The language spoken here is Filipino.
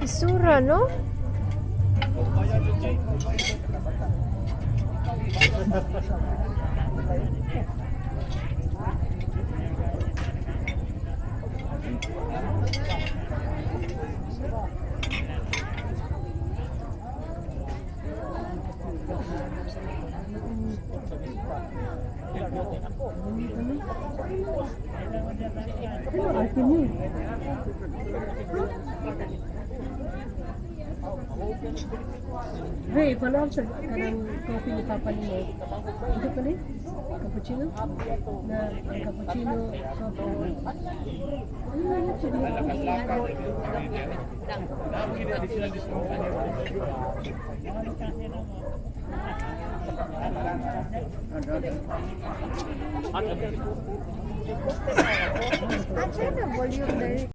Isura, no? Ano ate mo? Ray, follow up sa kanang coffee ni Papa ni mo. Ito pa rin? Cappuccino? Na cappuccino, coffee. Ano na yun? Sige. Acha na volume dari